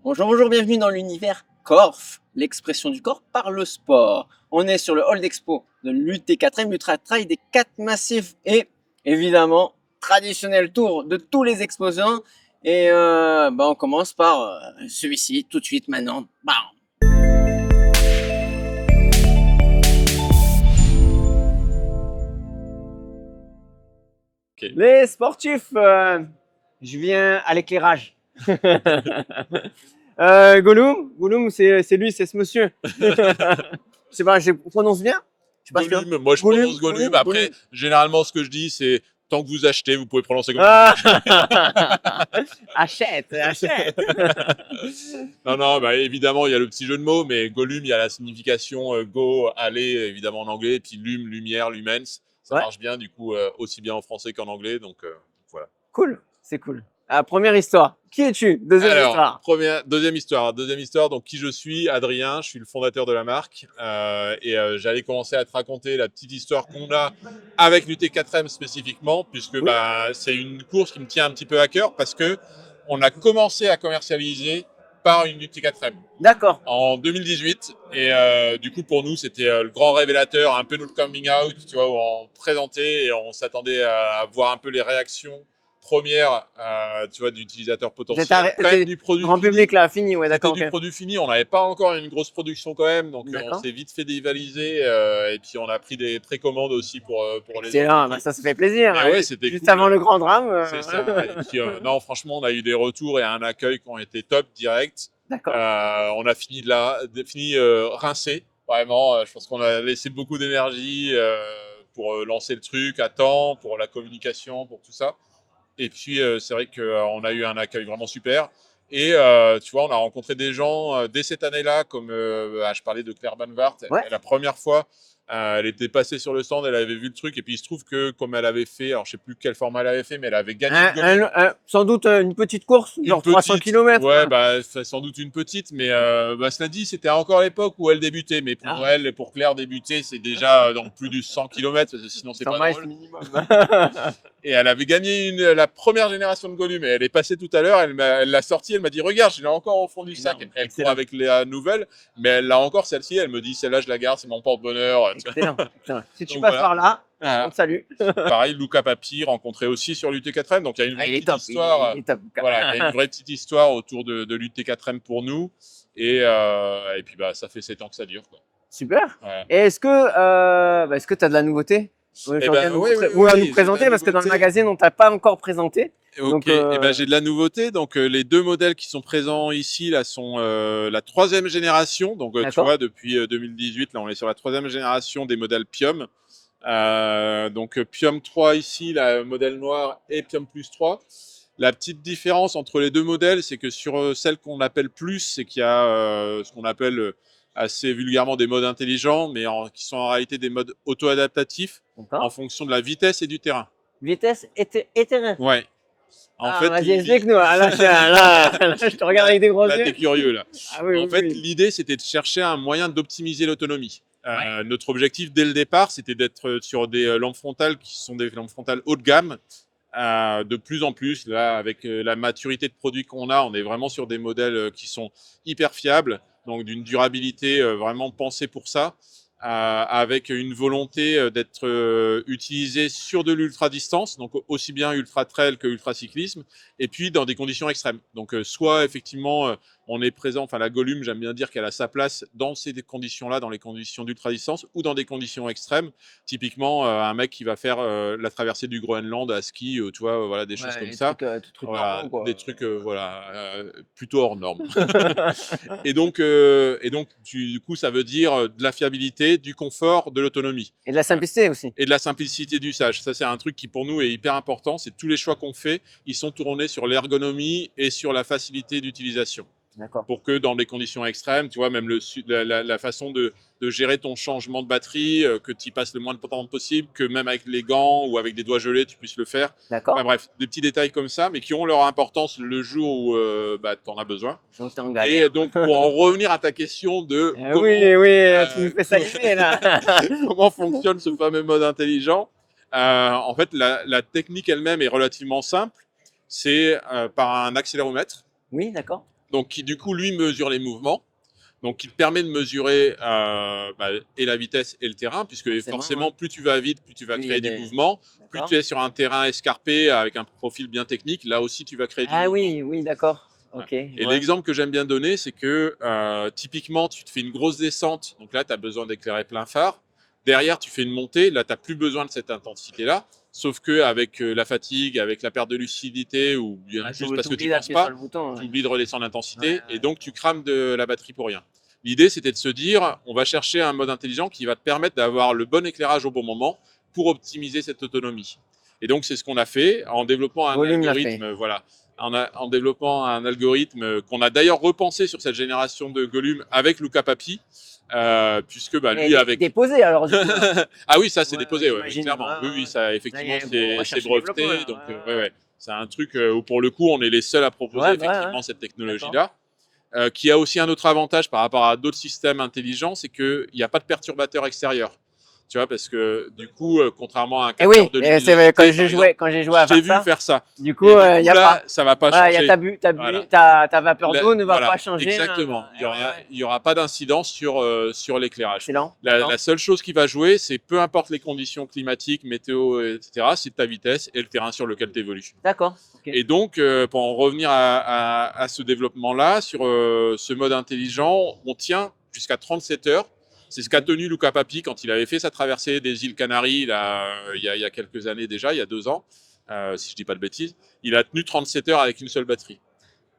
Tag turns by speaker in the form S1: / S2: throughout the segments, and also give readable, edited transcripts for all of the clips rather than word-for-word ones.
S1: Bonjour, bonjour, bienvenue dans l'univers Corf, l'expression du corps par le sport. On est sur le hall d'expo de l'UT4M, l'Ultra Trail des 4 massifs et évidemment, traditionnel tour de tous les exposants. Et on commence par celui-ci tout de suite maintenant. Bam.
S2: Okay.
S1: Les sportifs, je viens à l'éclairage. Gollum, c'est lui, c'est ce monsieur. Je sais pas, je prononce bien? Je sais pas
S2: Gollum, moi je prononce Gollum. Après, généralement, ce que je dis, c'est tant que vous achetez, vous pouvez prononcer comme
S1: Achète.
S2: Non, bah, évidemment, il y a le petit jeu de mots, mais Gollum, il y a la signification go, aller, évidemment en anglais, et puis lum, lumière, lumens. Ça marche bien, du coup, aussi bien en français qu'en anglais, donc voilà.
S1: Cool, c'est cool. Première histoire. Qui es-tu? Deuxième histoire.
S2: Deuxième histoire. Donc, qui je suis? Adrien. Je suis le fondateur de la marque. J'allais commencer à te raconter la petite histoire qu'on a avec l'UT4M spécifiquement, puisque c'est une course qui me tient un petit peu à cœur parce que on a commencé à commercialiser par une UT4M.
S1: D'accord.
S2: En 2018. Du coup, pour nous, c'était le grand révélateur, un peu notre coming out, tu vois, où on présentait et on s'attendait à voir un peu les réactions première, tu vois, d'utilisateurs potentiels.
S1: Du produit grand fini. Public là, fini, ouais, d'accord.
S2: Du produit fini, on n'avait pas encore une grosse production quand même, donc on s'est vite fait dévaliser et puis on a pris des précommandes aussi pour les.
S1: C'est là, ça se fait plaisir.
S2: Ouais, c'était
S1: juste
S2: cool,
S1: avant le grand drame.
S2: C'est ça. Et puis, non, franchement, on a eu des retours et un accueil qui ont été top, direct.
S1: D'accord.
S2: On a fini rincé, vraiment. Je pense qu'on a laissé beaucoup d'énergie pour lancer le truc à temps, pour la communication, pour tout ça. Et puis, c'est vrai qu'on a eu un accueil vraiment super. Et tu vois, on a rencontré des gens dès cette année-là, comme je parlais de Claire Banvart.
S1: Ouais.
S2: La première fois, elle était passée sur le stand, elle avait vu le truc. Et puis, il se trouve que comme elle avait fait, alors je sais plus quel format elle avait fait, mais elle avait gagné.
S1: Sans doute une petite course, genre 300 km.
S2: Ouais, sans doute une petite. Mais cela dit, c'était encore l'époque où elle débutait. Mais pour elle et pour Claire, débuter, c'est déjà dans plus de 100 km, parce que sinon, c'est pas drôle.
S1: Minimum.
S2: Et elle avait gagné la première génération de Gollum. Et elle est passée tout à l'heure, elle l'a sortie, elle m'a dit, regarde, je l'ai encore au fond du sac. Elle court avec les nouvelles, mais elle l'a encore celle-ci. Elle me dit, celle-là, je la garde, c'est mon porte-bonheur.
S1: Excellent. Si tu passes par là, on te salue.
S2: Pareil, Luca Papi, rencontré aussi sur l'UT4M. Donc il y a une vraie petite histoire. Voilà, il y a une vraie petite histoire autour de l'UT4M pour nous. Et puis ça fait 7 ans que ça dure, quoi.
S1: Super. Ouais. Et est-ce que tu as de la nouveauté? Ou à nous présenter, parce que dans le magazine, on t'a pas encore présenté.
S2: Ok, j'ai de la nouveauté. Donc les deux modèles qui sont présents ici là sont la 3e génération. Donc tu vois, depuis 2018, là on est sur la 3e génération des modèles Pium. Donc Pium 3 ici, la modèle noir, et Pium Plus 3. La petite différence entre les deux modèles, c'est que sur celle qu'on appelle Plus, c'est qu'il y a ce qu'on appelle assez vulgairement des modes intelligents, mais qui sont en réalité des modes auto-adaptatifs en fonction de la vitesse et du terrain.
S1: Vitesse et terrain.
S2: Ouais.
S1: En fait, vas-y, explique-nous. Là, je te regarde avec des gros yeux.
S2: Là, t'es curieux, là. En fait, l'idée, c'était de chercher un moyen d'optimiser l'autonomie. Notre objectif, dès le départ, c'était d'être sur des lampes frontales qui sont des lampes frontales haut de gamme. De plus en plus, là, avec la maturité de produits qu'on a, on est vraiment sur des modèles qui sont hyper fiables, donc d'une durabilité vraiment pensée pour ça, avec une volonté d'être utilisé sur de l'ultra-distance, donc aussi bien ultra-trail que ultra-cyclisme, et puis dans des conditions extrêmes. Donc soit effectivement on est présent, enfin la Gollum, j'aime bien dire qu'elle a sa place dans ces conditions-là, dans les conditions d'ultra-distance, ou dans des conditions extrêmes. Typiquement un mec qui va faire la traversée du Groenland à ski, tu vois, voilà, des choses comme ça.
S1: Voilà,
S2: des trucs plutôt hors normes. et donc du coup, ça veut dire de la fiabilité, du confort, de l'autonomie.
S1: Et de la simplicité aussi.
S2: Et de la simplicité d'usage. Ça, c'est un truc qui, pour nous, est hyper important. C'est tous les choix qu'on fait, ils sont tournés sur l'ergonomie et sur la facilité d'utilisation. Pour que dans des conditions extrêmes, tu vois, même la façon de gérer ton changement de batterie, que tu y passes le moins de temps possible, que même avec les gants ou avec des doigts gelés, tu puisses le faire. Enfin, bref, des petits détails comme ça, mais qui ont leur importance le jour où tu en as besoin. Et donc, pour en revenir à ta question de
S1: tu me fais sacrer, là.
S2: comment fonctionne ce fameux mode intelligent, en fait, la technique elle-même est relativement simple. C'est par un accéléromètre.
S1: Oui, d'accord.
S2: donc qui du coup lui mesure les mouvements. Donc, il te permet de mesurer et la vitesse et le terrain, puisque forcément, plus tu vas vite, plus tu vas créer du mouvement. Plus tu es sur un terrain escarpé avec un profil bien technique, là aussi, tu vas créer du mouvement.
S1: Ah oui, oui, d'accord. Ok.
S2: Et l'exemple que j'aime bien donner, c'est que typiquement, tu te fais une grosse descente, donc là, tu as besoin d'éclairer plein phare. Derrière, tu fais une montée, là, tu n'as plus besoin de cette intensité-là. Sauf qu'avec la fatigue, avec la perte de lucidité, ou bien juste parce que tu ne penses pas, tu oublies de redescendre l'intensité, et donc tu crames de la batterie pour rien. L'idée, c'était de se dire, on va chercher un mode intelligent qui va te permettre d'avoir le bon éclairage au bon moment pour optimiser cette autonomie. Et donc, c'est ce qu'on a fait en développant un algorithme, voilà, en développant un algorithme qu'on a d'ailleurs repensé sur cette génération de Gollum avec Luca Papi, puisque lui avec
S1: déposé alors.
S2: Ah oui, ça c'est déposé, clairement. Oui, ça effectivement c'est breveté, donc c'est un truc où pour le coup on est les seuls à proposer effectivement cette technologie-là. Qui a aussi un autre avantage par rapport à d'autres systèmes intelligents, c'est qu'il n'y a pas de perturbateur extérieur. Tu vois, parce que du coup, contrairement à un capteur de luminosité,
S1: quand j'ai joué à
S2: j'ai vu faire ça.
S1: Du coup, il y a pas.
S2: Ça va pas changer.
S1: Ta vapeur d'eau ne va pas changer.
S2: Exactement. Il y aura pas d'incidence sur l'éclairage.
S1: Excellent.
S2: La seule chose qui va jouer, c'est peu importe les conditions climatiques, météo, etc., c'est ta vitesse et le terrain sur lequel tu évolues.
S1: D'accord.
S2: Okay. Et donc, pour en revenir à ce développement-là, sur ce mode intelligent, on tient jusqu'à 37 heures. C'est ce qu'a tenu Luca Papi quand il avait fait sa traversée des îles Canaries il y a quelques années déjà, il y a 2 ans, si je dis pas de bêtises. Il a tenu 37 heures avec une seule batterie.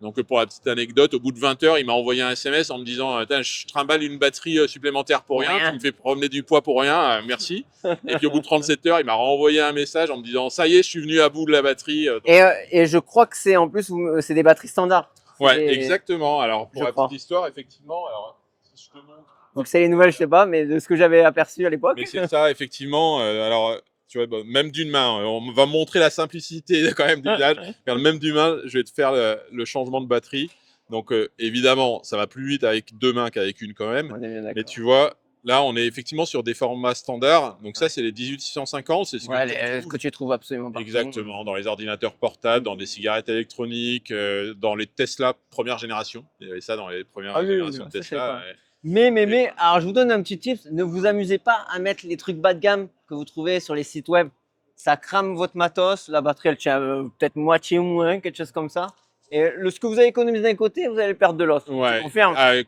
S2: Donc pour la petite anecdote, au bout de 20 heures, il m'a envoyé un SMS en me disant je trimballe une batterie supplémentaire pour rien, tu me fais promener du poids pour rien, merci. Et puis au bout de 37 heures, il m'a renvoyé un message en me disant ça y est, je suis venu à bout de la batterie.
S1: Et je crois que c'est en plus c'est des batteries standards.
S2: Ouais, exactement. Alors pour la petite histoire, effectivement, alors si je te montre.
S1: Donc c'est les nouvelles, je sais pas, mais de ce que j'avais aperçu à l'époque.
S2: Mais c'est ça, effectivement. Alors, tu vois, même d'une main, on va montrer la simplicité quand même du village. Même d'une main, je vais te faire le changement de batterie. Donc, évidemment, ça va plus vite avec 2 mains qu'avec une quand même. Mais tu vois, là, on est effectivement sur des formats standards. Donc ça, c'est les 18650. C'est ce
S1: que tu trouves absolument partout.
S2: Exactement, dans les ordinateurs portables, dans des cigarettes électroniques, dans les Tesla première génération. Il y avait ça dans les premières générations de Tesla.
S1: Mais, alors je vous donne un petit tip, ne vous amusez pas à mettre les trucs bas de gamme que vous trouvez sur les sites web. Ça crame votre matos, la batterie elle tient peut-être moitié ou moins, quelque chose comme ça. Et ce que vous avez économisé d'un côté, vous allez perdre de l'autre.
S2: Ouais,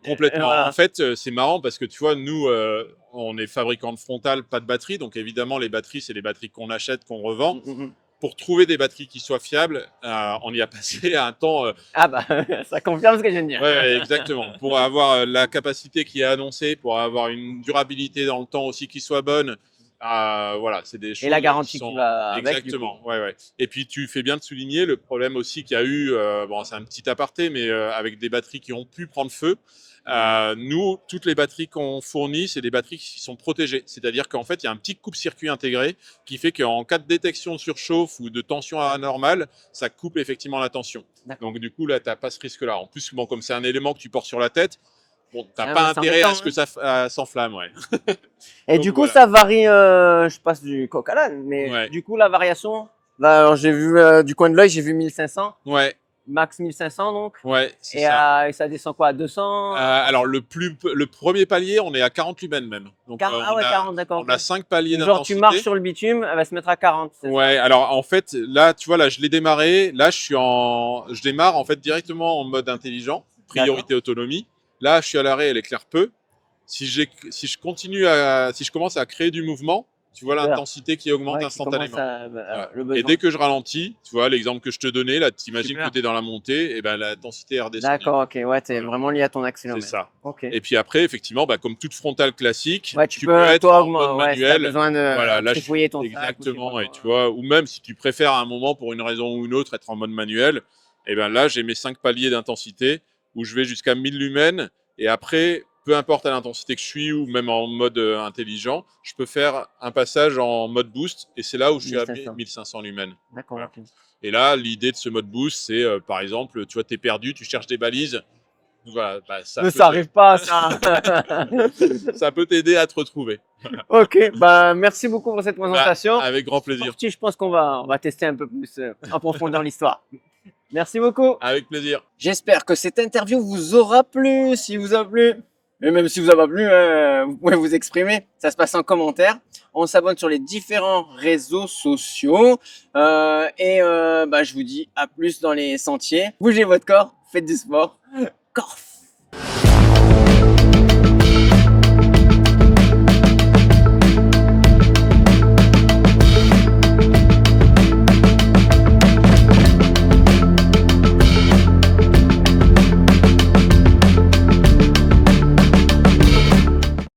S2: complètement. En fait, c'est marrant parce que tu vois, nous, on est fabricant de frontales, pas de batterie. Donc évidemment, les batteries, c'est les batteries qu'on achète, qu'on revend. Pour trouver des batteries qui soient fiables, on y a passé un temps.
S1: Ça confirme ce que je viens de dire.
S2: Ouais, exactement. Pour avoir la capacité qui est annoncée, pour avoir une durabilité dans le temps aussi qui soit bonne. Voilà, c'est des choses.
S1: Et la garantie qui va avec.
S2: Exactement. Ouais. Et puis tu fais bien de souligner le problème aussi qu'il y a eu. C'est un petit aparté, mais avec des batteries qui ont pu prendre feu. Nous, toutes les batteries qu'on fournit, c'est des batteries qui sont protégées. C'est-à-dire qu'en fait, il y a un petit coupe-circuit intégré qui fait qu'en cas de détection de surchauffe ou de tension anormale, ça coupe effectivement la tension. Donc du coup, là, tu n'as pas ce risque-là. En plus, comme c'est un élément que tu portes sur la tête, tu n'as pas intérêt à ce que ça s'enflamme. Ouais.
S1: Et donc, du coup, ça varie, je passe du coq à l'âne, mais du coup, la variation, alors j'ai vu du coin de l'œil, j'ai vu 1500.
S2: Ouais.
S1: Max 1500 donc.
S2: Ouais, c'est ça.
S1: Et ça descend quoi à 200
S2: Alors le premier palier, on est à 40 lumens même. Donc
S1: 40, d'accord.
S2: On a 5 paliers d'intensité.
S1: Genre tu marches sur le bitume, elle va se mettre à 40.
S2: Ouais, alors en fait, là tu vois, là je l'ai démarré, là je démarre en fait directement en mode intelligent, priorité autonomie. Là, je suis à l'arrêt, elle éclaire peu. Si je commence à créer du mouvement, tu vois l'intensité qui augmente instantanément. Et dès que je ralentis, tu vois l'exemple que je te donnais, là, tu imagines que tu es dans la montée, et ben l'intensité est redescendue.
S1: D'accord, ok, ouais, tu es vraiment lié à ton accéléromètre.
S2: C'est ça.
S1: Okay.
S2: Et puis après, effectivement, comme toute frontale classique,
S1: tu peux être en
S2: mode manuel.
S1: Si tu as besoin de trifouiller ton
S2: exactement, et tu vois, ou même si tu préfères à un moment, pour une raison ou une autre, être en mode manuel, et ben là, j'ai mes 5 paliers d'intensité où je vais jusqu'à 1000 lumens, et après, peu importe à l'intensité que je suis ou même en mode intelligent, je peux faire un passage en mode boost et c'est là où je suis à 1500 lumens.
S1: D'accord. Voilà. Okay.
S2: Et là, l'idée de ce mode boost, c'est par exemple, tu vois, t'es perdu, tu cherches des balises. Voilà,
S1: ça arrive pas, ça.
S2: Ça peut t'aider à te retrouver.
S1: Ok, merci beaucoup pour cette présentation.
S2: Avec grand plaisir.
S1: Je pense qu'on va tester un peu plus en profondeur l'histoire. Merci beaucoup.
S2: Avec plaisir.
S1: J'espère que cette interview vous aura plu. Si vous a plu, et même si vous a pas plu, vous pouvez vous exprimer. Ça se passe en commentaire. On s'abonne sur les différents réseaux sociaux. Je vous dis à plus dans les sentiers. Bougez votre corps, faites du sport. Corf.